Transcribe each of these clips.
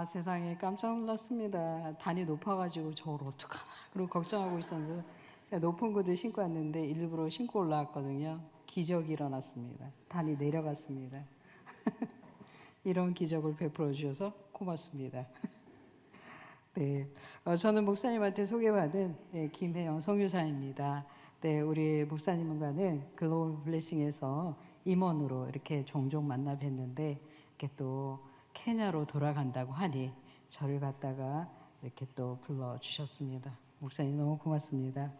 세상에 깜짝 놀랐습니다. 단이 높아가지고 저걸 어떡하나. 그리고 걱정하고 있었는데 제가 높은 구두 신고 왔는데 일부러 신고 올라왔거든요. 기적이 일어났습니다. 단이 내려갔습니다. 이런 기적을 베풀어 주셔서 고맙습니다. 네, 저는 목사님한테 소개받은 김혜영 선교사입니다. 네, 우리 목사님과는 글로벌 블레싱에서 임원으로 이렇게 종종 만나 뵀는데 이렇게 또 케냐로 돌아간다고 하니 저를 갖다가 이렇게 또 불러 주셨습니다. 목사님 너무 고맙습니다.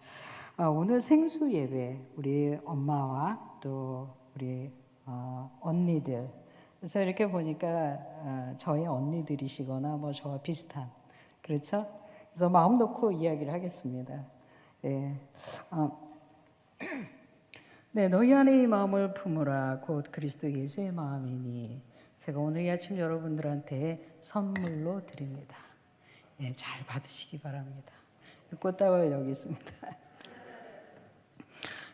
오늘 생수 예배 우리 엄마와 또 우리 언니들, 그래서 이렇게 보니까 저의 언니들이시거나 뭐 저와 비슷한, 그렇죠? 그래서 마음 놓고 이야기를 하겠습니다. 네. 네, 너희 안에 이 마음을 품으라 곧 그리스도 예수의 마음이니. 제가 오늘 이 아침 여러분들한테 선물로 드립니다. 네, 잘 받으시기 바랍니다. 꽃다발 여기 있습니다.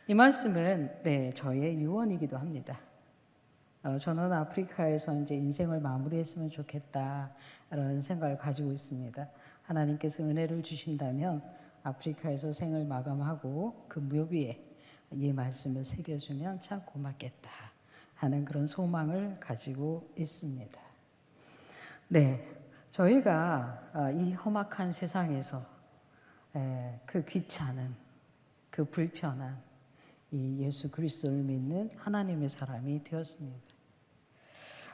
이 말씀은 저의 유언이기도 합니다. 저는 아프리카에서 이제 인생을 마무리했으면 좋겠다라는 생각을 가지고 있습니다. 하나님께서 은혜를 주신다면 아프리카에서 생을 마감하고 그 묘비에 이 말씀을 새겨주면 참 고맙겠다 하는 그런 소망을 가지고 있습니다. 네, 저희가 이 험악한 세상에서 그 귀찮은, 그 불편한 이 예수 그리스도를 믿는 하나님의 사람이 되었습니다.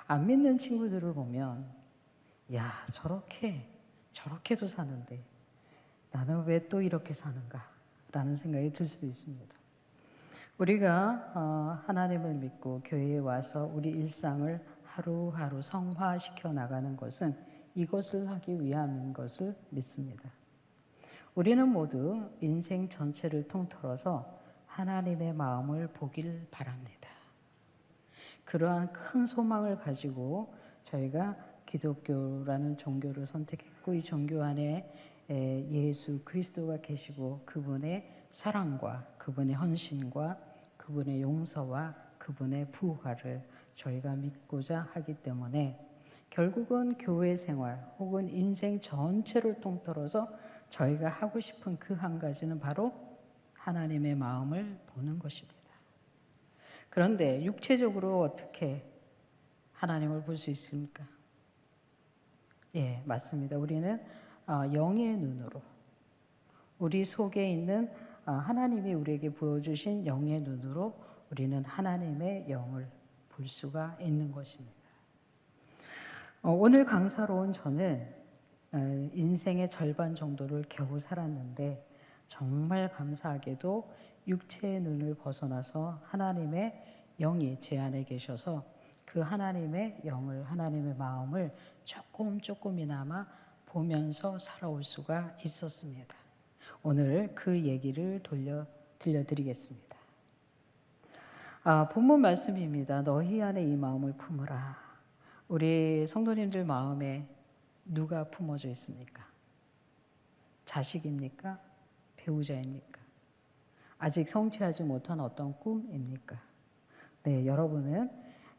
안 믿는 친구들을 보면 야, 저렇게도 사는데 나는 왜 또 이렇게 사는가 라는 생각이 들 수도 있습니다. 우리가 하나님을 믿고 교회에 와서 우리 일상을 하루하루 성화시켜 나가는 것은 이것을 하기 위함인 것을 믿습니다. 우리는 모두 인생 전체를 통틀어서 하나님의 마음을 보길 바랍니다. 그러한 큰 소망을 가지고 저희가 기독교라는 종교를 선택했고, 이 종교 안에 예수 그리스도가 계시고 그분의 사랑과 그분의 헌신과 그분의 용서와 그분의 부활을 저희가 믿고자 하기 때문에 결국은 교회 생활 혹은 인생 전체를 통틀어서 저희가 하고 싶은 그 한 가지는 바로 하나님의 마음을 보는 것입니다. 그런데 육체적으로 어떻게 하나님을 볼 수 있습니까? 예, 맞습니다. 우리는 영의 눈으로, 우리 속에 있는 하나님이 우리에게 보여주신 영의 눈으로 우리는 하나님의 영을 볼 수가 있는 것입니다. 오늘 강사로 온 저는 인생의 절반 정도를 겨우 살았는데 정말 감사하게도 육체의 눈을 벗어나서 하나님의 영이 제 안에 계셔서 그 하나님의 영을, 하나님의 마음을 조금이나마 보면서 살아올 수가 있었습니다. 오늘 그 얘기를 들려드리겠습니다. 본문 말씀입니다. 너희 안에 이 마음을 품으라. 우리 성도님들 마음에 누가 품어져 있습니까? 자식입니까? 배우자입니까? 아직 성취하지 못한 어떤 꿈입니까? 네, 여러분은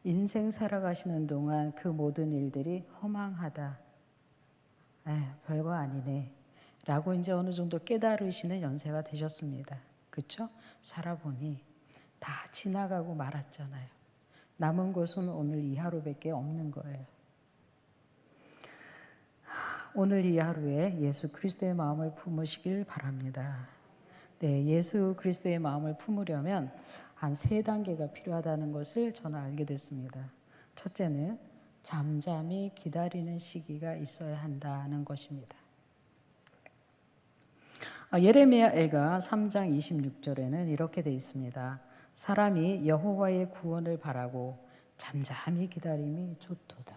인생 살아가시는 동안 그 모든 일들이 허망하다, 별거 아니네 라고 이제 어느 정도 깨달으시는 연세가 되셨습니다. 그렇죠? 살아보니 다 지나가고 말았잖아요. 남은 것은 오늘 이 하루밖에 없는 거예요. 오늘 이 하루에 예수 그리스도의 마음을 품으시길 바랍니다. 네, 예수 그리스도의 마음을 품으려면 한 3단계가 필요하다는 것을 저는 알게 됐습니다. 첫째는 잠잠히 기다리는 시기가 있어야 한다는 것입니다. 예레미야가 3장 26절에는 이렇게 되어 있습니다. 사람이 여호와의 구원을 바라고 잠잠히 기다림이 좋도다.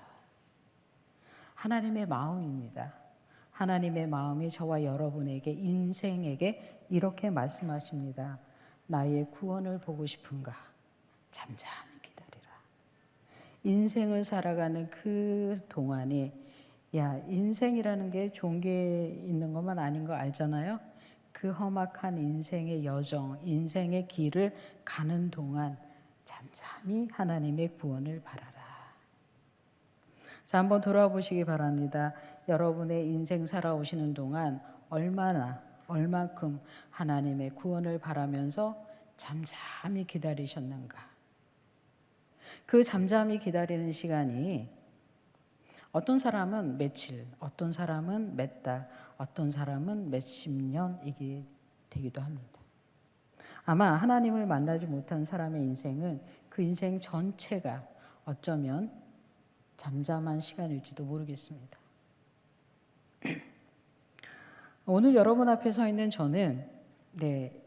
하나님의 마음입니다. 하나님의 마음이 저와 여러분에게, 인생에게 이렇게 말씀하십니다. 나의 구원을 보고 싶은가? 잠잠히 기다리라. 인생을 살아가는 그 동안에, 인생이라는 게 좋은 게 있는 것만 아닌 거 알잖아요. 그 험악한 인생의 여정, 인생의 길을 가는 동안 잠잠히 하나님의 구원을 바라라. 자, 한번 돌아보시기 바랍니다. 여러분의 인생 살아오시는 동안 얼만큼 하나님의 구원을 바라면서 잠잠히 기다리셨는가? 그 잠잠히 기다리는 시간이 어떤 사람은 며칠, 어떤 사람은 몇 달, 어떤 사람은 몇십 년이기 되기도 합니다. 아마 하나님을 만나지 못한 사람의 인생은 그 인생 전체가 어쩌면 잠잠한 시간일지도 모르겠습니다. 오늘 여러분 앞에 서 있는 저는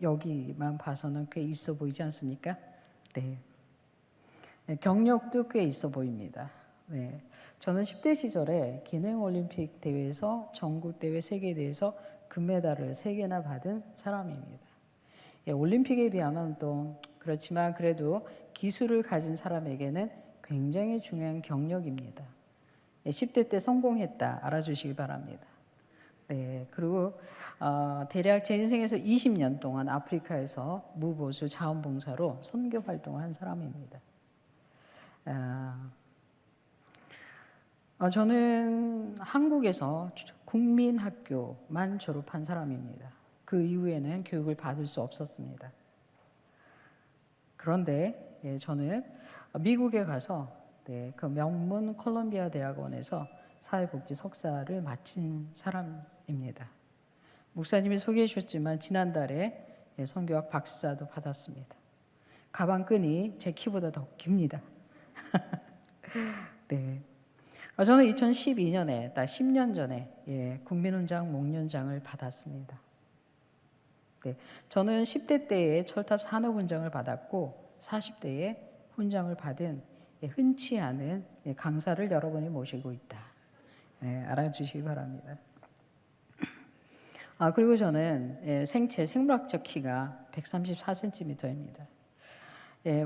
여기만 봐서는 꽤 있어 보이지 않습니까? 경력도 꽤 있어 보입니다. 저는 10대 시절에 기능올림픽 대회에서 전국대회 세계대회에서 금메달을 3개나 받은 사람입니다. 올림픽에 비하면 또 그렇지만 그래도 기술을 가진 사람에게는 굉장히 중요한 경력입니다. 10대 때 성공했다 알아주시기 바랍니다. 그리고 대략 제 인생에서 20년 동안 아프리카에서 무보수 자원봉사로 선교 활동을 한 사람입니다. 저는 한국에서 국민학교만 졸업한 사람입니다. 그 이후에는 교육을 받을 수 없었습니다. 그런데 저는 미국에 가서 그 명문 콜롬비아 대학원에서 사회복지 석사를 마친 사람입니다. 목사님이 소개해 주셨지만 지난달에 선교학 박사도 받았습니다. 가방끈이 제 키보다 더 깁니다. 저는 2012년에 딱 10년 전에 국민훈장 목련장을 받았습니다. 저는 10대 때에 철탑 산업훈장을 받았고 40대에 훈장을 받은 흔치 않은 강사를 여러분이 모시고 있다. 알아주시기 바랍니다. 그리고 저는 생물학적 키가 134cm입니다.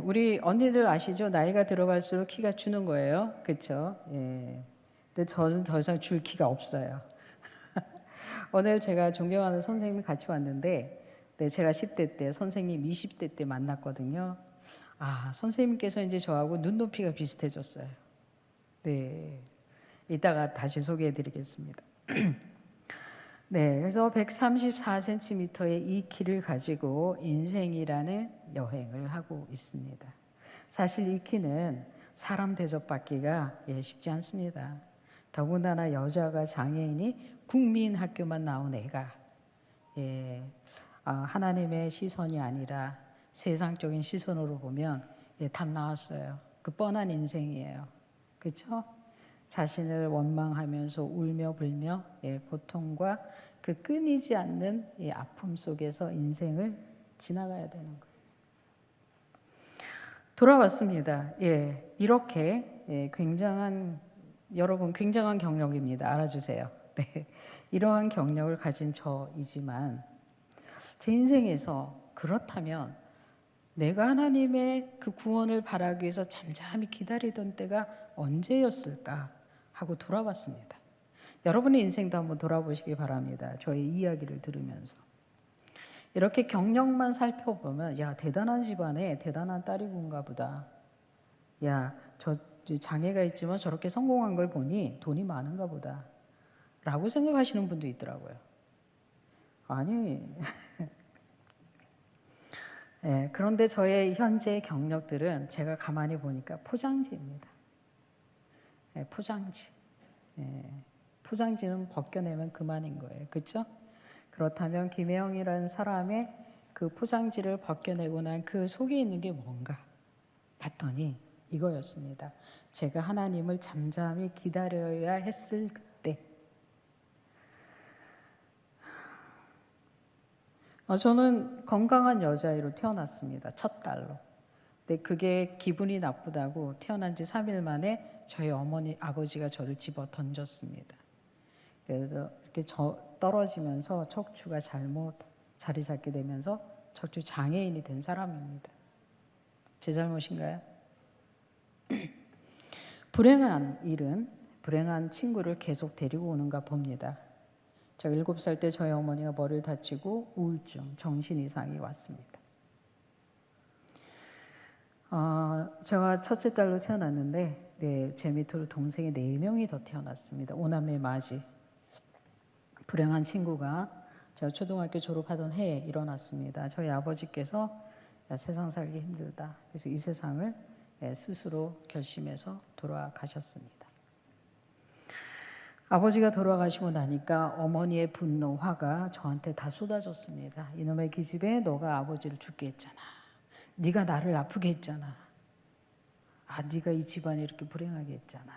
우리 언니들 아시죠? 나이가 들어갈수록 키가 주는 거예요. 그렇죠? 근데 저는 더 이상 줄 키가 없어요. 오늘 제가 존경하는 선생님이 같이 왔는데 제가 10대 때 선생님 20대 때 만났거든요. 선생님께서 이제 저하고 눈높이가 비슷해졌어요. 이따가 다시 소개해 드리겠습니다. 그래서 134cm의 이 키를 가지고 인생이라는 여행을 하고 있습니다. 사실 이 키는 사람 대접받기가 쉽지 않습니다. 더군다나 여자가 장애인이 국민학교만 나온 애가 하나님의 시선이 아니라 세상적인 시선으로 보면 답 나왔어요. 그 뻔한 인생이에요. 그렇죠? 자신을 원망하면서 울며 불며 고통과 그 끊이지 않는 아픔 속에서 인생을 지나가야 되는 거예요. 돌아왔습니다. 이렇게 여러분 굉장한 경력입니다. 알아주세요. 이러한 경력을 가진 저이지만 제 인생에서 그렇다면 내가 하나님의 그 구원을 바라기 위해서 잠잠히 기다리던 때가 언제였을까 하고 돌아봤습니다. 여러분의 인생도 한번 돌아보시기 바랍니다. 저의 이야기를 들으면서. 이렇게 경력만 살펴보면 대단한 집안에 대단한 딸이군가 보다. 저 장애가 있지만 저렇게 성공한 걸 보니 돈이 많은가 보다 라고 생각하시는 분도 있더라고요. 아니 그런데 저의 현재 경력들은 제가 가만히 보니까 포장지입니다. 포장지. 포장지는 벗겨내면 그만인 거예요. 그렇죠? 그렇다면 김혜영이라는 사람의 그 포장지를 벗겨내고 난 그 속에 있는 게 뭔가 봤더니 이거였습니다. 제가 하나님을 잠잠히 기다려야 했을 그때. 저는 건강한 여자아이로 태어났습니다. 첫 딸로. 근데 그게 기분이 나쁘다고 태어난 지 3일 만에 저희 아버지가 저를 집어 던졌습니다. 그래서 이렇게 떨어지면서 척추가 잘못 자리 잡게 되면서 척추 장애인이 된 사람입니다. 제 잘못인가요? 불행한 친구를 계속 데리고 오는가 봅니다. 제가 7살 때 저희 어머니가 머리를 다치고 우울증, 정신 이상이 왔습니다. 제가 첫째 딸로 태어났는데 제 밑으로 동생이 4명이 더 태어났습니다. 오남매 맞이. 불행한 친구가 제가 초등학교 졸업하던 해에 일어났습니다. 저희 아버지께서 야, 세상 살기 힘들다. 그래서 이 세상을 스스로 결심해서 돌아가셨습니다. 아버지가 돌아가시고 나니까 어머니의 분노, 화가 저한테 다 쏟아졌습니다. 이놈의 기집애, 너가 아버지를 죽게 했잖아. 네가 나를 아프게 했잖아. 네가 이 집안이 이렇게 불행하게 했잖아.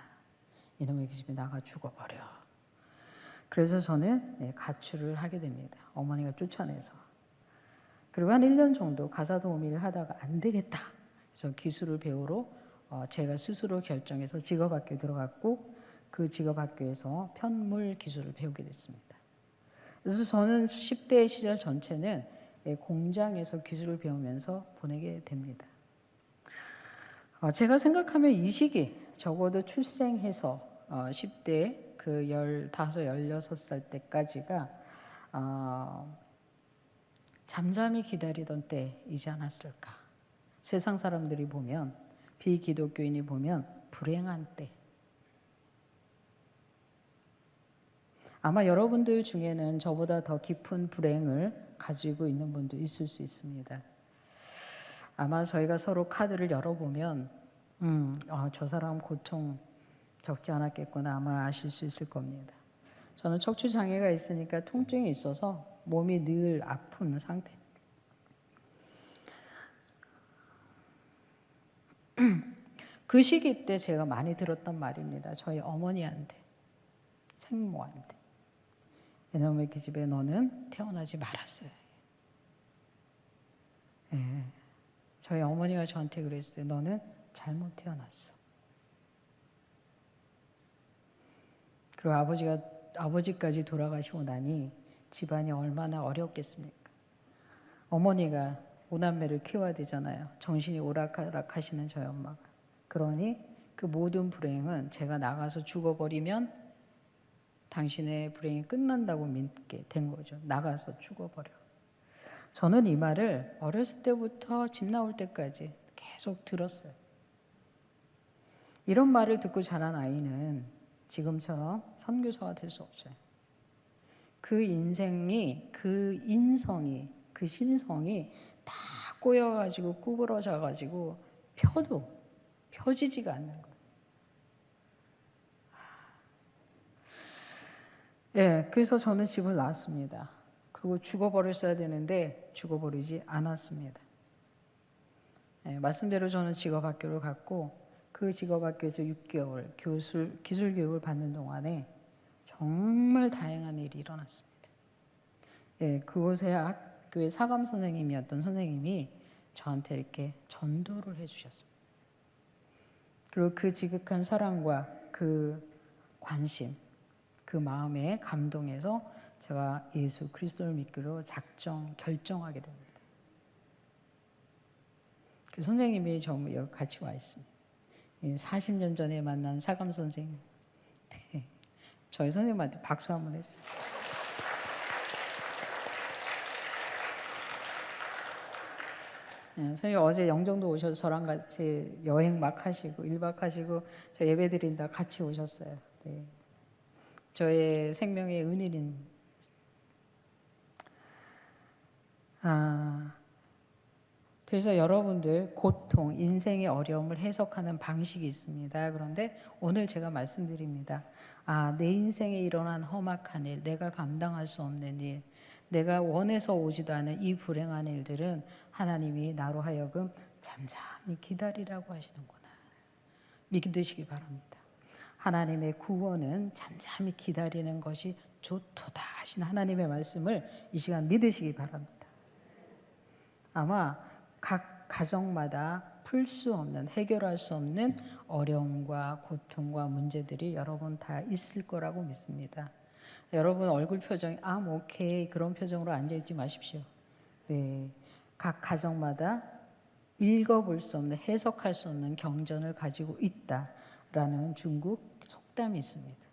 이놈의 기집애 나가 죽어버려. 그래서 저는 가출을 하게 됩니다. 어머니가 쫓아내서. 그리고 한 1년 정도 가사 도우미 일을 하다가 안 되겠다. 그래서 기술을 배우러 제가 스스로 결정해서 직업학교에 들어갔고 그 직업학교에서 편물 기술을 배우게 됐습니다. 그래서 저는 10대 시절 전체는 공장에서 기술을 배우면서 보내게 됩니다. 제가 생각하면 이 시기 적어도 출생해서 10대 그 15, 16살 때까지가 잠잠히 기다리던 때이지 않았을까. 세상 사람들이 보면 비기독교인이 보면 불행한 때. 아마 여러분들 중에는 저보다 더 깊은 불행을 가지고 있는 분도 있을 수 있습니다. 아마 저희가 서로 카드를 열어보면 저 사람 고통 적지 않았겠구나 아마 아실 수 있을 겁니다. 저는 척추 장애가 있으니까 통증이 있어서 몸이 늘 아픈 상태. 그 시기 때 제가 많이 들었던 말입니다. 저희 어머니한테, 생모한테. 이놈의 기집애 너는 태어나지 말았어요. 예. 저희 어머니가 저한테 그랬어요. 너는 잘못 태어났어. 그리고 아버지까지 돌아가시고 나니 집안이 얼마나 어렵겠습니까? 어머니가 5남매를 키워야 되잖아요. 정신이 오락가락 하시는 저희 엄마가. 그러니 그 모든 불행은 제가 나가서 죽어버리면 당신의 불행이 끝난다고 믿게 된 거죠. 나가서 죽어버려. 저는 이 말을 어렸을 때부터 집 나올 때까지 계속 들었어요. 이런 말을 듣고 자란 아이는 지금처럼 선교사가 될 수 없어요. 그 인생이, 그 인성이, 그 심성이 다 꼬여가지고 구부러져가지고 펴도 펴지지가 않는 거예요. 그래서 저는 집을 나왔습니다. 그리고 죽어버렸어야 되는데 죽어버리지 않았습니다. 말씀대로 저는 직업학교를 갔고 그 직업학교에서 6개월 기술 교육을 받는 동안에 정말 다양한 일이 일어났습니다. 그곳의 학교의 사감 선생님이었던 선생님이 저한테 이렇게 전도를 해주셨습니다. 그리고 그 지극한 사랑과 그 관심, 그 마음에 감동해서 제가 예수 그리스도를 믿기로 결정하게 됩니다. 그 선생님이 여기 같이 와 있습니다. 40년 전에 만난 사감 선생님. 저희 선생님한테 박수 한번 해주세요. 선생님 어제 영종도 오셔서 저랑 같이 여행 막 하시고 1박 하시고 저 예배 드린다 같이 오셨어요. 네. 저의 생명의 은인인 그래서 여러분들 고통, 인생의 어려움을 해석하는 방식이 있습니다. 그런데 오늘 제가 말씀드립니다. 내 인생에 일어난 험악한 일, 내가 감당할 수 없는 일, 내가 원해서 오지도 않은 이 불행한 일들은 하나님이 나로 하여금 잠잠히 기다리라고 하시는구나. 믿으시기 바랍니다. 하나님의 구원은 잠잠히 기다리는 것이 좋도다 하신 하나님의 말씀을 이 시간 믿으시기 바랍니다. 아마 각 가정마다 풀 수 없는, 해결할 수 없는 어려움과 고통과 문제들이 여러분 다 있을 거라고 믿습니다. 여러분 얼굴 표정이 오케이 그런 표정으로 앉아있지 마십시오. 네, 각 가정마다 읽어볼 수 없는, 해석할 수 없는 경전을 가지고 있다라는 중국 속담이 있습니다.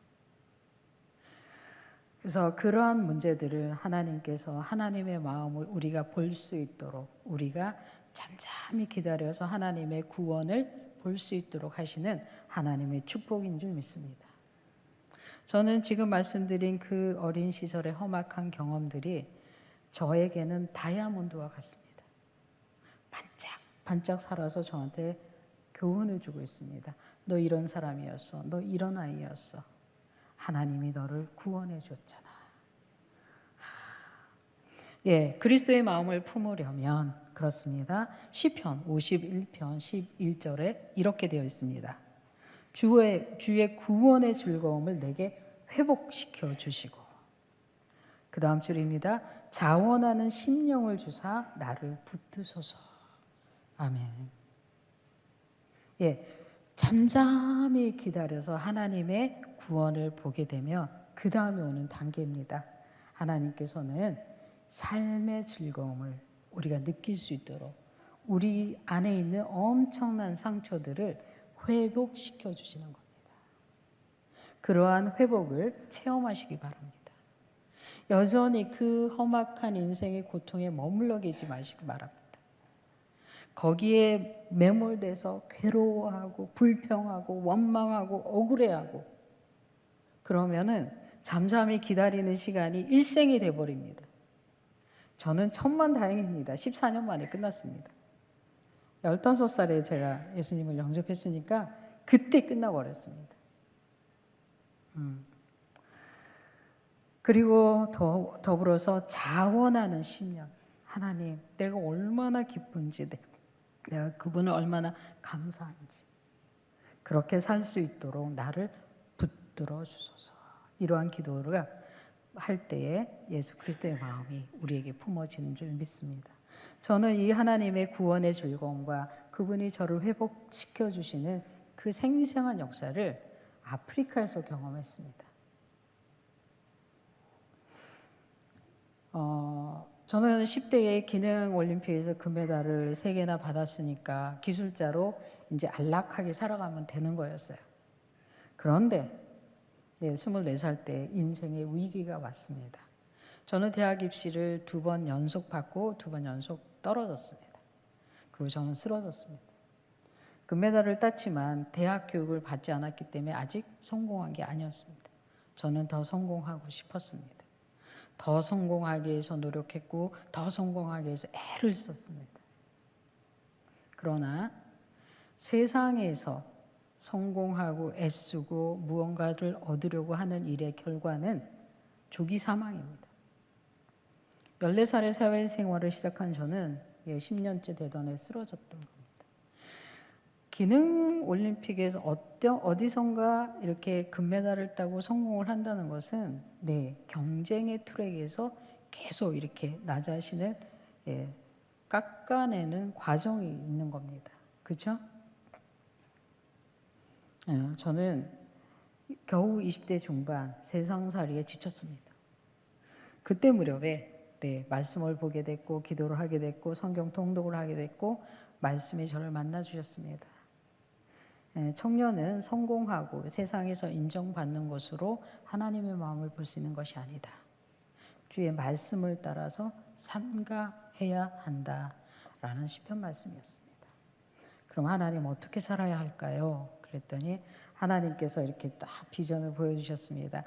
그래서 그러한 문제들을 하나님께서 하나님의 마음을 우리가 볼 수 있도록 우리가 잠잠히 기다려서 하나님의 구원을 볼 수 있도록 하시는 하나님의 축복인 줄 믿습니다. 저는 지금 말씀드린 그 어린 시절의 험악한 경험들이 저에게는 다이아몬드와 같습니다. 반짝반짝 살아서 저한테 교훈을 주고 있습니다. 너 이런 사람이었어. 너 이런 아이였어. 하나님이 너를 구원해 줬잖아. 예, 그리스도의 마음을 품으려면 그렇습니다. 시편 51편 11절에 이렇게 되어 있습니다. 주의 구원의 즐거움을 내게 회복시켜 주시고, 그 다음 줄입니다. 자원하는 심령을 주사 나를 붙드소서. 아멘. 예, 잠잠히 기다려서 하나님의 구원을 보게 되면 그 다음에 오는 단계입니다. 하나님께서는 삶의 즐거움을 우리가 느낄 수 있도록 우리 안에 있는 엄청난 상처들을 회복시켜 주시는 겁니다. 그러한 회복을 체험하시기 바랍니다. 여전히 그 험악한 인생의 고통에 머물러 계지 마시기 바랍니다. 거기에 매몰돼서 괴로워하고 불평하고 원망하고 억울해하고 그러면은 잠잠히 기다리는 시간이 일생이 돼버립니다. 저는 천만다행입니다. 14년 만에 끝났습니다. 15살에 제가 예수님을 영접했으니까 그때 끝나버렸습니다. 그리고 더불어서 자원하는 심령. 하나님, 내가 얼마나 기쁜지, 내가 그분을 얼마나 감사한지 그렇게 살 수 있도록 나를 붙들어 주소서. 이러한 기도를 할 때에 예수 그리스도의 마음이 우리에게 품어지는 줄 믿습니다. 저는 이 하나님의 구원의 즐거움과 그분이 저를 회복시켜 주시는 그 생생한 역사를 아프리카에서 경험했습니다. 저는 10대에 기능 올림픽에서 금메달을 3개나 받았으니까 기술자로 이제 안락하게 살아가면 되는 거였어요. 그런데 24살 때 인생의 위기가 왔습니다. 저는 대학 입시를 2번 연속 받고 2번 연속 떨어졌습니다. 그리고 저는 쓰러졌습니다. 금메달을 땄지만 대학 교육을 받지 않았기 때문에 아직 성공한 게 아니었습니다. 저는 더 성공하고 싶었습니다. 더 성공하기 위해서 노력했고 더 성공하기 위해서 애를 썼습니다. 그러나 세상에서 성공하고 애쓰고 무언가를 얻으려고 하는 일의 결과는 조기 사망입니다. 14살에 사회생활을 시작한 저는 10년째 되던 쓰러졌던 겁니다. 기능 올림픽에서 어디선가 이렇게 금메달을 따고 성공을 한다는 것은 경쟁의 트랙에서 계속 이렇게 나 자신을 깎아내는 과정이 있는 겁니다. 그렇죠? 저는 겨우 20대 중반 세상살이에 지쳤습니다. 그때 무렵에 말씀을 보게 됐고 기도를 하게 됐고 성경 통독을 하게 됐고 말씀이 저를 만나 주셨습니다. 청년은 성공하고 세상에서 인정받는 것으로 하나님의 마음을 볼 수 있는 것이 아니다. 주의 말씀을 따라서 삼가해야 한다라는 시편 말씀이었습니다. 그럼 하나님 어떻게 살아야 할까요? 그랬더니 하나님께서 이렇게 딱 비전을 보여주셨습니다.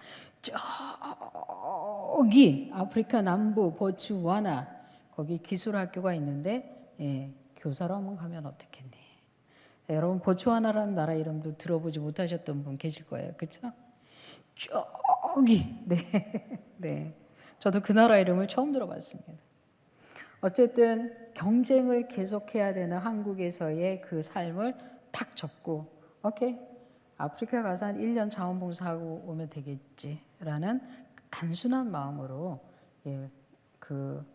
저기 아프리카 남부 보츠와나 거기 기술학교가 있는데 교사로 한번 가면 어떻겠니? 자, 여러분 보츠와나라는 나라 이름도 들어보지 못하셨던 분 계실 거예요. 그렇죠? 저기 네. 저도 그 나라 이름을 처음 들어봤습니다. 어쨌든 경쟁을 계속해야 되는 한국에서의 그 삶을 탁 접고 오케이 아프리카 가서 한 1년 자원봉사하고 오면 되겠지라는 단순한 마음으로 그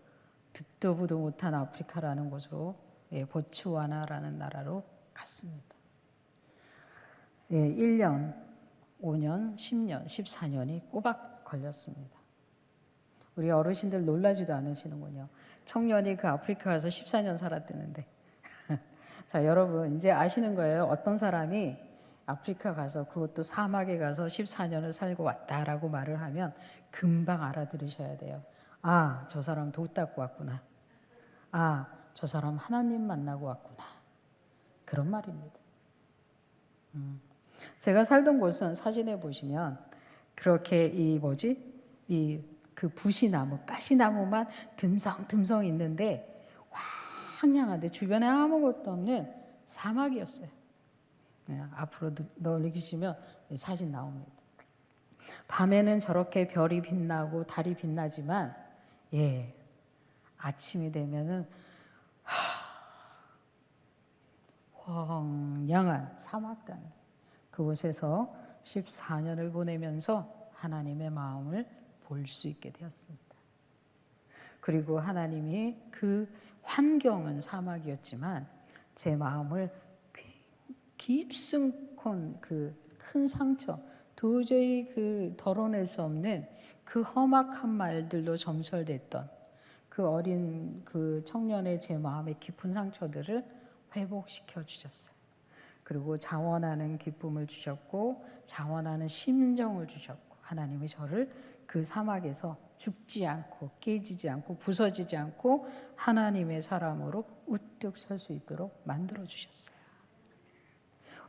듣도 보도 못한 아프리카라는 곳으로 보츠와나라는 나라로 갔습니다. 1년, 5년, 10년, 14년이 꼬박 걸렸습니다. 우리 어르신들 놀라지도 않으시는군요. 청년이 그 아프리카 가서 14년 살았다는데. 자, 여러분 이제 아시는 거예요. 어떤 사람이 아프리카 가서 그것도 사막에 가서 14년을 살고 왔다라고 말을 하면 금방 알아들으셔야 돼요. 아, 저 사람 돈 닦고 왔구나. 아, 저 사람 하나님 만나고 왔구나. 그런 말입니다. 제가 살던 곳은 사진에 보시면 그렇게 그 부시나무, 가시나무만 듬성듬성 있는데 황량한데 주변에 아무것도 없는 사막이었어요. 앞으로 넘기시면 사진 나옵니다. 밤에는 저렇게 별이 빛나고 달이 빛나지만 아침이 되면은 황량한 사막 땅, 그곳에서 14년을 보내면서 하나님의 마음을 볼 수 있게 되었습니다. 그리고 하나님이 그 환경은 사막이었지만 제 마음을 깊숙한 그 큰 상처, 도저히 그 덜어낼 수 없는 그 험악한 말들로 점철됐던 그 어린 그 청년의 제 마음의 깊은 상처들을 회복시켜 주셨어요. 그리고 자원하는 기쁨을 주셨고 자원하는 심정을 주셨고, 하나님이 저를 그 사막에서 죽지 않고 깨지지 않고 부서지지 않고 하나님의 사람으로 우뚝 설 수 있도록 만들어 주셨어요.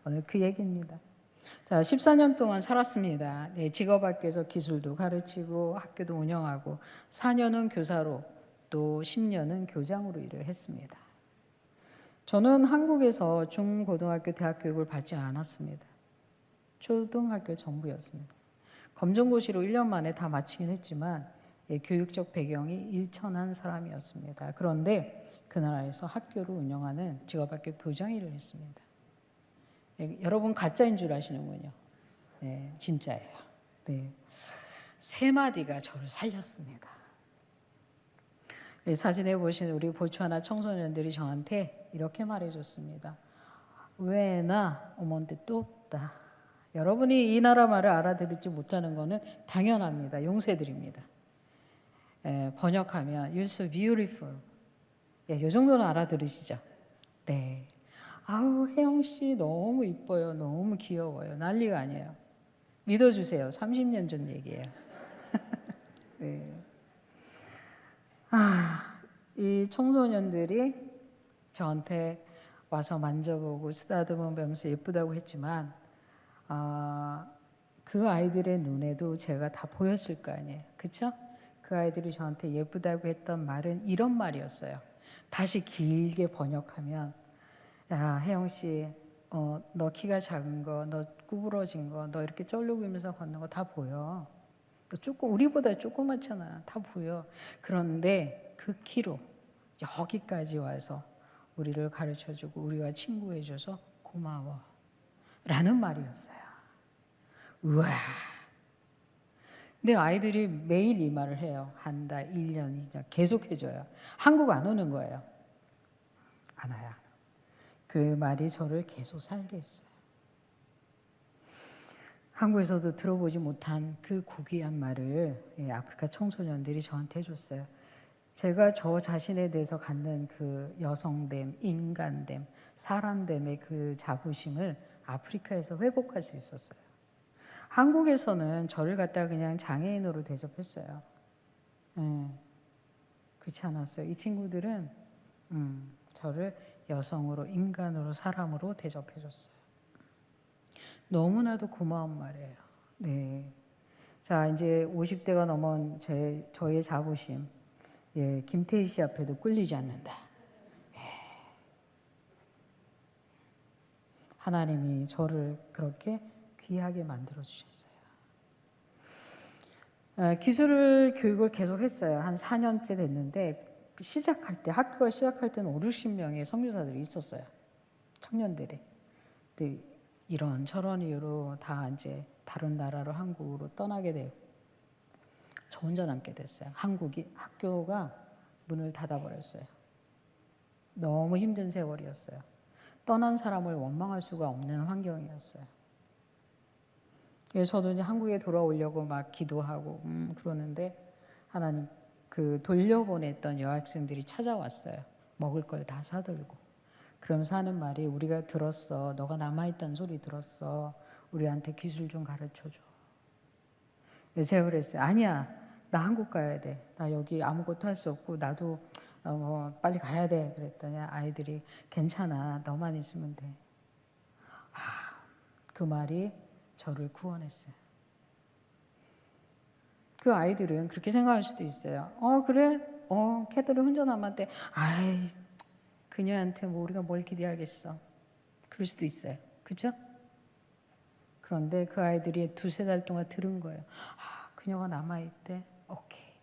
오늘 그 얘기입니다. 자, 14년 동안 살았습니다. 직업학교에서 기술도 가르치고 학교도 운영하고 4년은 교사로 또 10년은 교장으로 일을 했습니다. 저는 한국에서 중고등학교 대학 교육을 받지 않았습니다. 초등학교 전부였습니다. 검정고시로 1년 만에 다 마치긴 했지만 교육적 배경이 일천한 사람이었습니다. 그런데 그 나라에서 학교를 운영하는 직업학교 교장 일을 했습니다. 여러분 가짜인 줄 아시는군요. 네, 진짜예요. 네. 세 마디가 저를 살렸습니다. 사진에 보신 우리 보츠와나 청소년들이 저한테 이렇게 말해줬습니다. 왜나 오몬데 또다. 여러분이 이 나라 말을 알아들을지 못하는 것은 당연합니다. 용서해드립니다. 번역하면 You're so beautiful. 이 정도는 알아들으시죠? 네. 아우, 혜영 씨 너무 이뻐요. 너무 귀여워요. 난리가 아니에요. 믿어주세요. 30년 전 얘기예요. 네. 이 청소년들이 저한테 와서 만져보고 쓰다듬으면서 예쁘다고 했지만 그 아이들의 눈에도 제가 다 보였을 거 아니에요. 그렇죠? 그 아이들이 저한테 예쁘다고 했던 말은 이런 말이었어요. 다시 길게 번역하면 야, 혜영 씨, 너 키가 작은 거, 너 구부러진 거, 너 이렇게 쩔룩이면서 걷는 거 다 보여. 너 우리보다 조그맣잖아. 다 보여. 그런데 그 키로 여기까지 와서 우리를 가르쳐주고 우리와 친구해줘서 고마워. 라는 말이었어요. 우와. 근데 아이들이 매일 이 말을 해요. 한 달, 1년, 2년 계속 해줘요. 한국 안 오는 거예요. 안 와요. 그 말이 저를 계속 살게 했어요. 한국에서도 들어보지 못한 그 고귀한 말을 아프리카 청소년들이 저한테 해줬어요. 제가 저 자신에 대해서 갖는 그 여성됨, 인간됨, 사람됨의 그 자부심을 아프리카에서 회복할 수 있었어요. 한국에서는 저를 갖다가 그냥 장애인으로 대접했어요. 그렇지 않았어요. 이 친구들은 저를 여성으로, 인간으로, 사람으로 대접해줬어요. 너무나도 고마운 말이에요. 네. 자, 이제 50대가 넘은 저의 자부심, 김태희 씨 앞에도 꿀리지 않는다. 하나님이 저를 그렇게 귀하게 만들어 주셨어요. 기술 교육을 계속 했어요. 한 4년째 됐는데 학교가 시작할 때는 50명의 선교사들이 있었어요. 청년들이. 근데 이런 저런 이유로 다 이제 다른 나라로 한국으로 떠나게 되고 저 혼자 남게 됐어요. 학교가 문을 닫아버렸어요. 너무 힘든 세월이었어요. 떠난 사람을 원망할 수가 없는 환경이었어요. 그래서 저도 이제 한국에 돌아오려고 막 기도하고 그러는데 하나님 그 돌려보냈던 여학생들이 찾아왔어요. 먹을 걸 다 사들고. 그러면서 하는 말이 우리가 들었어. 너가 남아있다는 소리 들었어. 우리한테 기술 좀 가르쳐줘. 제가 그랬어요. 아니야. 나 한국 가야 돼. 나 여기 아무것도 할 수 없고 나도 빨리 가야 돼 그랬더니 아이들이 괜찮아 너만 있으면 돼. 그 말이 저를 구원했어요. 그 아이들은 그렇게 생각할 수도 있어요. 그래? 걔들은 혼자 남았대. 아이 그녀한테 뭐 우리가 뭘 기대하겠어. 그럴 수도 있어요. 그렇죠? 그런데 그 아이들이 2-3달 동안 들은 거예요. 그녀가 남아있대. 오케이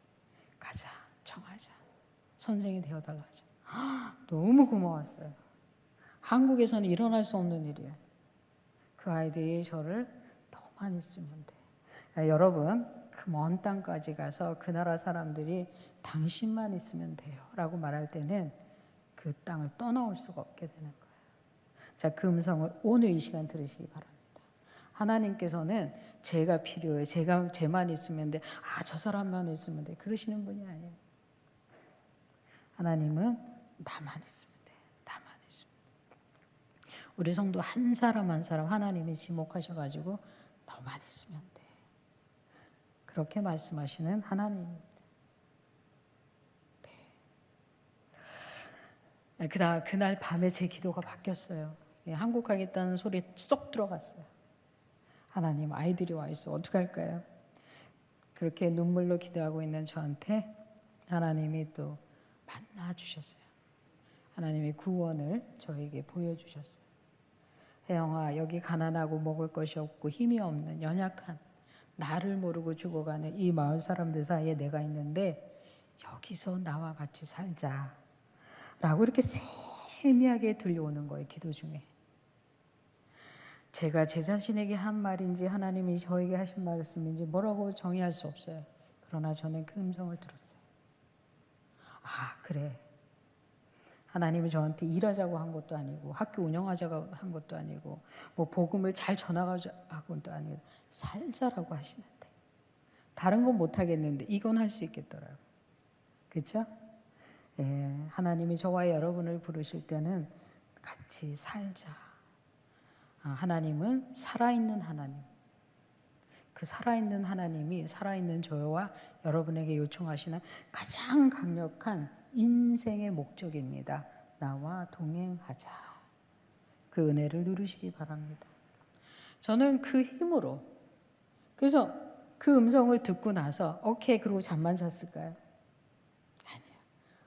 가자 정하자. 선생이 되어달라 하자. 너무 고마웠어요. 한국에서는 일어날 수 없는 일이에요. 그 아이들이 저를 너만 있으면 돼. 여러분 그 먼 땅까지 가서 그 나라 사람들이 당신만 있으면 돼요 라고 말할 때는 그 땅을 떠나올 수가 없게 되는 거예요. 자, 그 음성을 오늘 이 시간 들으시기 바랍니다. 하나님께서는 제가 필요해. 쟤만 있으면 돼. 저 사람만 있으면 돼. 그러시는 분이 아니에요. 하나님은 나만 있으면 돼. 나만 있으면 돼. 우리 성도 한 사람 한 사람 하나님이 지목하셔가지고 너만 있으면 돼. 그렇게 말씀하시는 하나님입니다. 네. 그날 밤에 제 기도가 바뀌었어요. 한국 가겠다는 소리 쏙 들어갔어요. 하나님 아이들이 와 있어 어떻게 할까요? 그렇게 눈물로 기도하고 있는 저한테 하나님이 또 만나 주셨어요. 하나님의 구원을 저에게 보여주셨어요. 혜영아 여기 가난하고 먹을 것이 없고 힘이 없는 연약한 나를 모르고 죽어가는 이 마을 사람들 사이에 내가 있는데 여기서 나와 같이 살자 라고 이렇게 세미하게 들려오는 거예요. 기도 중에. 제가 제 자신에게 한 말인지 하나님이 저에게 하신 말씀인지 뭐라고 정의할 수 없어요. 그러나 저는 그 음성을 들었어요. 그래. 하나님이 저한테 일하자고 한 것도 아니고 학교 운영하자고 한 것도 아니고 뭐 복음을 잘 전하자고 한 것도 아니고 살자라고 하시는데 다른 건 못하겠는데 이건 할 수 있겠더라고요. 그렇죠? 예, 하나님이 저와 여러분을 부르실 때는 같이 살자. 하나님은 살아있는 하나님. 그 살아있는 하나님이 살아있는 저와 여러분에게 요청하시는 가장 강력한 인생의 목적입니다. 나와 동행하자. 그 은혜를 누리시기 바랍니다. 저는 그 힘으로 그래서 그 음성을 듣고 나서 오케이 그러고 잠만 잤을까요? 아니요.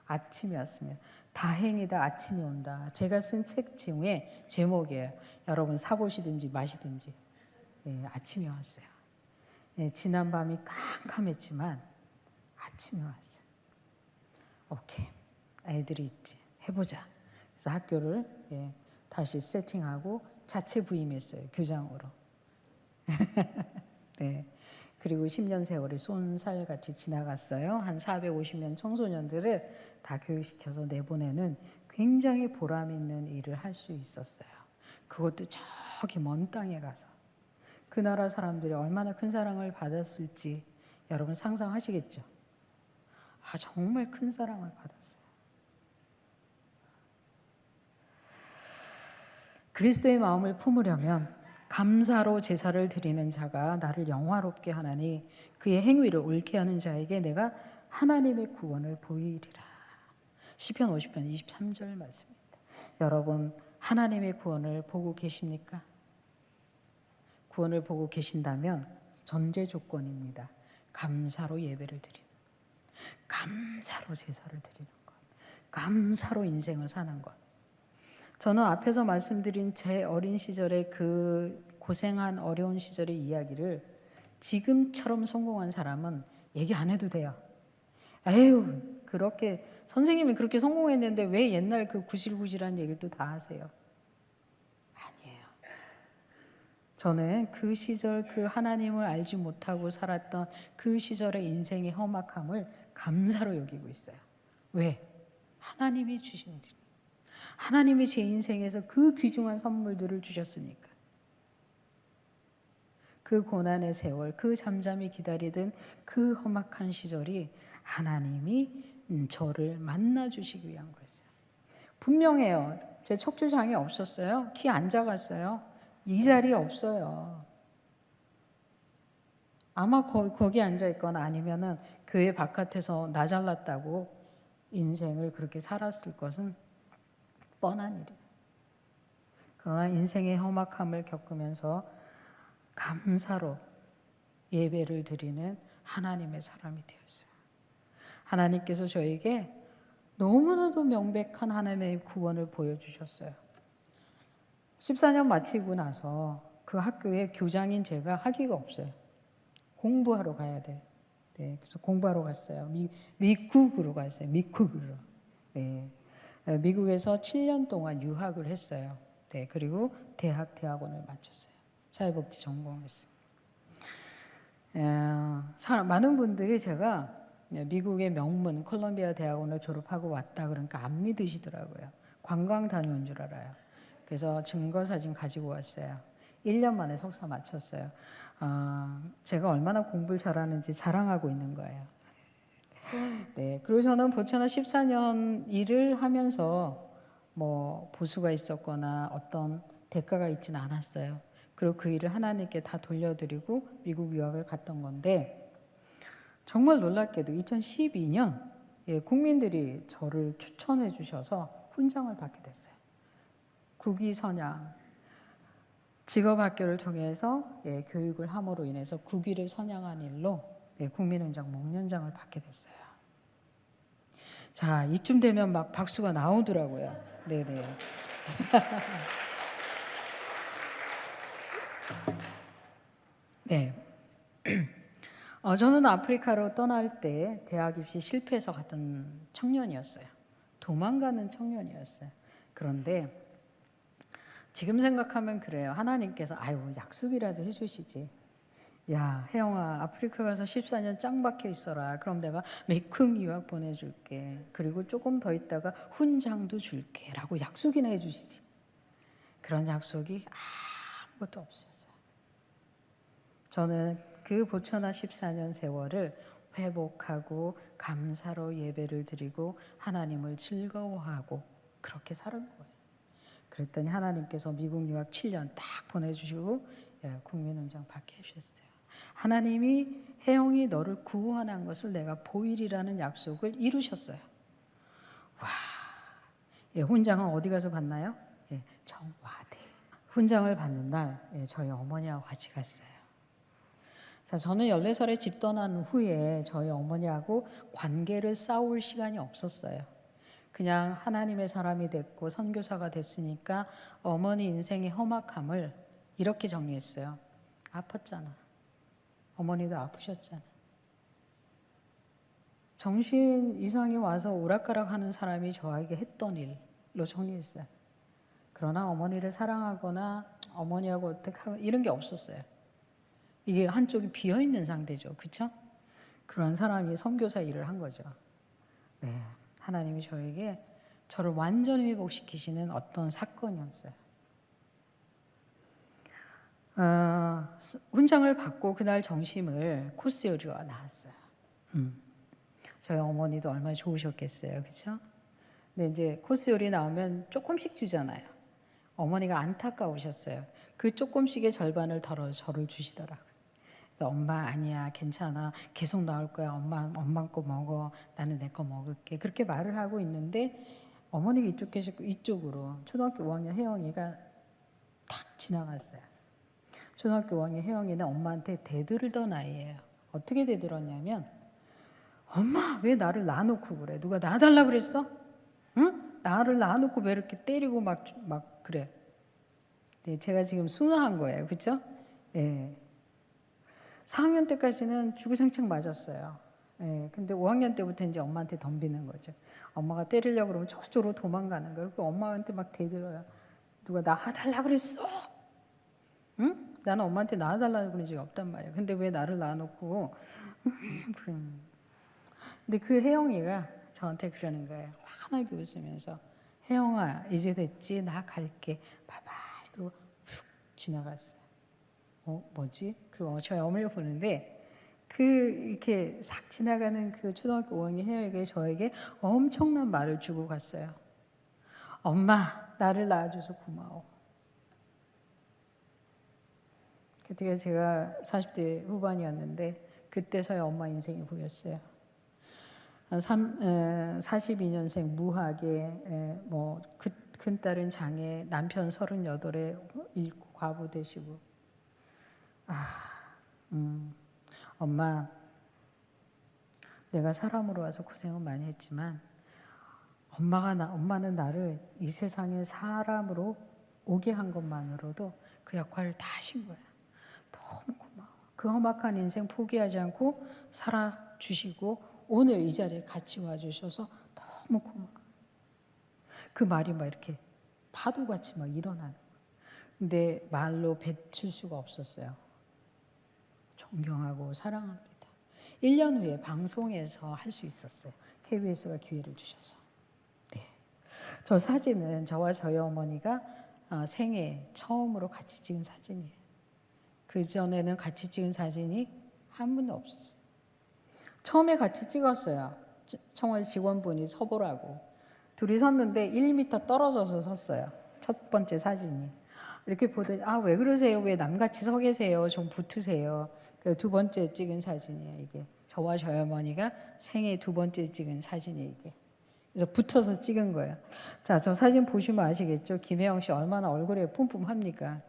아침이 왔습니다. 다행이다 아침이 온다. 제가 쓴 책 중에 제목이에요. 여러분 사보시든지 마시든지. 아침이 왔어요. 지난 밤이 캄캄했지만 아침이 왔어요. 오케이 애들이 있지 해보자. 그래서 학교를 다시 세팅하고 자체 부임했어요. 교장으로. 네. 그리고 10년 세월이 쏜살같이 지나갔어요. 한 450명 청소년들을 다 교육시켜서 내보내는 굉장히 보람 있는 일을 할 수 있었어요. 그것도 저기 먼 땅에 가서 그 나라 사람들이 얼마나 큰 사랑을 받았을지 여러분 상상하시겠죠? 정말 큰 사랑을 받았어요. 그리스도의 마음을 품으려면 감사로 제사를 드리는 자가 나를 영화롭게 하나니 그의 행위를 옳게 하는 자에게 내가 하나님의 구원을 보이리라. 시편 50편 23절 말씀입니다. 여러분 하나님의 구원을 보고 계십니까? 구원을 보고 계신다면 전제 조건입니다. 감사로 예배를 드리는 것, 감사로 제사를 드리는 것, 감사로 인생을 사는 것. 저는 앞에서 말씀드린 제 어린 시절의 그 고생한 어려운 시절의 이야기를 지금처럼 성공한 사람은 얘기 안 해도 돼요. 에휴 그렇게 선생님이 그렇게 성공했는데 왜 옛날 그 구질구질한 얘기를 또 다 하세요? 아니에요. 저는 그 시절 그 하나님을 알지 못하고 살았던 그 시절의 인생의 험악함을 감사로 여기고 있어요. 왜? 하나님이 주신 일. 하나님이 제 인생에서 그 귀중한 선물들을 주셨으니까. 그 고난의 세월, 그 잠잠히 기다리던 그 험악한 시절이 하나님이 저를 만나주시기 위한 거였어요. 분명해요. 제 척추장애 없었어요. 키 안 작았어요. 이 자리에 없어요. 아마 거기 앉아있거나 아니면은 교회 바깥에서 나 잘났다고 인생을 그렇게 살았을 것은 뻔한 일이에요. 그러나 인생의 험악함을 겪으면서 감사로 예배를 드리는 하나님의 사람이 되었어요. 하나님께서 저에게 너무나도 명백한 하나님의 구원을 보여주셨어요. 14년 마치고 나서 그 학교에 교장인 제가 학위가 없어요. 공부하러 가야 돼. 네, 그래서 공부하러 갔어요. 미국으로 갔어요. 미국으로. 네, 미국에서 7년 동안 유학을 했어요. 네, 그리고 대학원을 마쳤어요. 사회복지 전공했어요. 많은 분들이 제가 미국의 명문 콜롬비아 대학원을 졸업하고 왔다 그러니까 안 믿으시더라고요. 관광 다녀온 줄 알아요. 그래서 증거 사진 가지고 왔어요. 1년 만에 석사 마쳤어요. 제가 얼마나 공부를 잘하는지 자랑하고 있는 거예요. 네, 그리고 저는 보천하 14년 일을 하면서 뭐 보수가 있었거나 어떤 대가가 있지는 않았어요. 그리고 그 일을 하나님께 다 돌려드리고 미국 유학을 갔던 건데 정말 놀랍게도 2012년 국민들이 저를 추천해 주셔서 훈장을 받게 됐어요. 국위선양, 직업학교를 통해서 교육을 함으로 인해서 국위를 선양한 일로 국민훈장 목련장을 받게 됐어요. 자, 이쯤 되면 막 박수가 나오더라고요. 네네. 네. 저는 아프리카로 떠날 때 대학 입시 실패해서 갔던 청년이었어요. 도망가는 청년이었어요. 그런데 지금 생각하면 그래요. 하나님께서 아유 약속이라도 해주시지. 야 혜영아 아프리카 가서 14년 짱 박혀 있어라. 그럼 내가 미국 유학 보내줄게. 그리고 조금 더 있다가 훈장도 줄게 라고 약속이나 해주시지. 그런 약속이 아무것도 없었어요. 저는 그 보천하 14년 세월을 회복하고 감사로 예배를 드리고 하나님을 즐거워하고 그렇게 살은 거예요. 그랬더니 하나님께서 미국 유학 7년 딱 보내주시고 국민훈장 받게 해주셨어요. 하나님이 혜영이 너를 구원한 것을 내가 보이리라는 약속을 이루셨어요. 와, 훈장은 어디 가서 받나요? 청와대. 훈장을 받는 날 저희 어머니하고 같이 갔어요. 자, 저는 14살에 집 떠난 후에 저희 어머니하고 관계를 쌓을 시간이 없었어요. 그냥 하나님의 사람이 됐고 선교사가 됐으니까 어머니 인생의 험악함을 이렇게 정리했어요. 아팠잖아. 어머니도 아프셨잖아. 정신 이상이 와서 오락가락 하는 사람이 저에게 했던 일로 정리했어요. 그러나 어머니를 사랑하거나 어머니하고 어떻게 하고 이런 게 없었어요. 이게 한쪽이 비어있는 상태죠. 그렇죠? 그런 사람이 선교사 일을 한 거죠. 네, 하나님이 저를 완전히 회복시키시는 어떤 사건이었어요. 훈장을 받고 그날 점심을 코스 요리가 나왔어요. 저희 어머니도 얼마나 좋으셨겠어요. 그렇죠? 근데 이제 코스 요리 나오면 조금씩 주잖아요. 어머니가 안타까우셨어요. 그 조금씩의 절반을 덜어 저를 주시더라고요. 엄마 아니야 괜찮아 계속 나올 거야 엄마 거 먹어 나는 내 거 먹을게 그렇게 말을 하고 있는데 어머니가 이쪽 계시고 이쪽으로 초등학교 5학년 혜영이가 탁 지나갔어요. 초등학교 5학년 혜영이는 엄마한테 대들던 아이예요. 어떻게 대들었냐면 엄마 왜 나를 놔놓고 그래? 누가 놔달라 그랬어? 응? 나를 놔놓고 왜 이렇게 때리고 막 그래? 네, 제가 지금 순화한 거예요, 그렇죠? 네. 4학년 때까지는 주구장창 맞았어요. 예, 근데 5학년 때부터 이제 엄마한테 덤비는 거죠. 엄마가 때리려고 그러면 저쪽으로 도망가는 거예요. 그리고 엄마한테 막 대들어요. 누가 놔달라 그랬어? 응? 나는 엄마한테 놔달라고 그런 적이 없단 말이에요. 근데 왜 나를 놔놓고 근데 그 혜영이가 저한테 그러는 거예요. 환하게 웃으면서 혜영아 이제 됐지? 나 갈게. 바이바이. 그리고 훅 지나갔어요. 뭐지? 그리고 저희 어머니가 보는데 이렇게 싹 지나가는 그 초등학교 5학년 혜영이가 저에게 엄청난 말을 주고 갔어요. 엄마 나를 낳아줘서 고마워. 그때 제가 40대 후반이었는데 그때서야 엄마 인생이 보였어요. 42년생 무학에 큰딸은 장애, 남편 38에 잃고 과부 되시고. 엄마, 내가 사람으로 와서 고생은 많이 했지만 엄마는 나를 이 세상에 사람으로 오게 한 것만으로도 그 역할을 다 하신 거야. 너무 고마워. 그 험악한 인생 포기하지 않고 살아주시고 오늘 이 자리에 같이 와주셔서 너무 고마워. 그 말이 막 이렇게 파도같이 막 일어나는 거야. 근데 말로 뱉을 수가 없었어요. 존경하고 사랑합니다. 1년 후에 방송에서 할 수 있었어요. KBS가 기회를 주셔서. 네. 저 사진은 저와 저희 어머니가 생애 처음으로 같이 찍은 사진이에요. 그전에는 같이 찍은 사진이 한 분도 없었어요. 처음에 같이 찍었어요. 청와대 직원분이 서보라고. 둘이 섰는데 1m 떨어져서 섰어요. 첫 번째 사진이. 이렇게 보더니 왜 그러세요? 왜 남같이 서 계세요? 좀 붙으세요. 두 번째 찍은 사진이에요. 이게 저와 저희 어머니가 생애 두 번째 찍은 사진이 이게. 그래서 붙어서 찍은 거예요. 자, 저 사진 보시면 아시겠죠? 김혜영 씨 얼마나 얼굴에 뿜뿜합니까?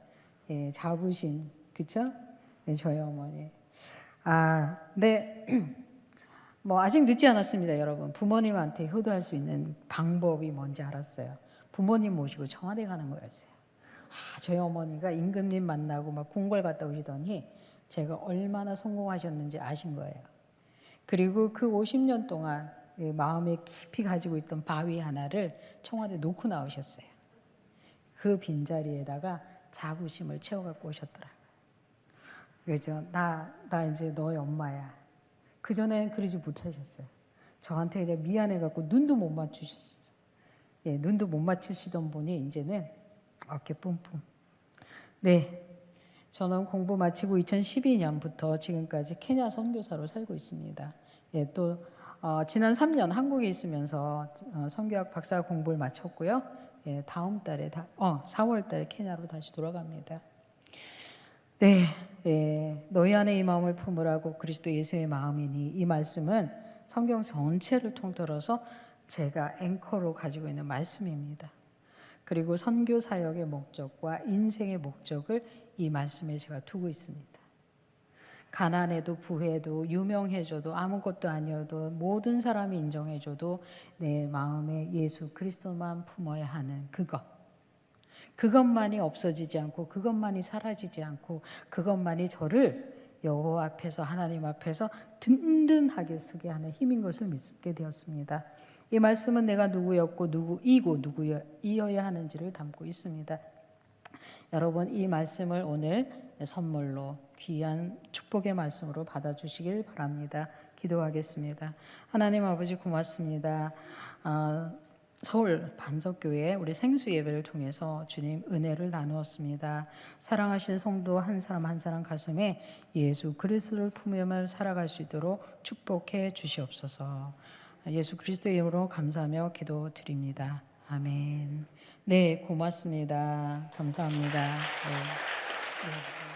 예, 자부심, 그렇죠? 네, 저희 어머니. 네. 아직 늦지 않았습니다, 여러분. 부모님한테 효도할 수 있는 방법이 뭔지 알았어요. 부모님 모시고 청와대 가는 거였어요. 저희 어머니가 임금님 만나고 막 궁궐 갔다 오시더니 제가 얼마나 성공하셨는지 아신 거예요. 그리고 그 50년 동안 마음에 깊이 가지고 있던 바위 하나를 청와대에 놓고 나오셨어요. 그 빈자리에다가 자부심을 채워갖고 오셨더라고요. 그래서 나 이제 너의 엄마야. 그전에는 그러지 못하셨어요. 저한테 그냥 미안해갖고 눈도 못 맞추셨어요. 예, 눈도 못 맞추시던 분이 이제는 어깨 뿜뿜. 네, 저는 공부 마치고 2012년부터 지금까지 케냐 선교사로 살고 있습니다. 예, 또 지난 3년 한국에 있으면서 선교학 박사 공부를 마쳤고요. 예, 다음 달에 4월 달에 케냐로 다시 돌아갑니다. 네, 예, 너희 안에 이 마음을 품으라고 그리스도 예수의 마음이니, 이 말씀은 성경 전체를 통틀어서 제가 앵커로 가지고 있는 말씀입니다. 그리고 선교 사역의 목적과 인생의 목적을 이 말씀에 제가 두고 있습니다. 가난해도 부해도 유명해져도 아무것도 아니어도 모든 사람이 인정해줘도 내 마음에 예수 그리스도만 품어야 하는 그것만이 없어지지 않고 그것만이 사라지지 않고 그것만이 저를 여호와 앞에서 하나님 앞에서 든든하게 서게 하는 힘인 것을 믿게 되었습니다. 이 말씀은 내가 누구였고 누구이고 누구이어야 하는지를 담고 있습니다. 여러분, 이 말씀을 오늘 선물로 귀한 축복의 말씀으로 받아주시길 바랍니다. 기도하겠습니다. 하나님 아버지 고맙습니다. 서울 반석교회 우리 생수 예배를 통해서 주님 은혜를 나누었습니다. 사랑하시는 성도 한 사람 한 사람 가슴에 예수 그리스도를 품으며 살아갈 수 있도록 축복해 주시옵소서. 예수 그리스도의 이름으로 감사하며 기도드립니다. 아멘. 네, 고맙습니다. 감사합니다. 네.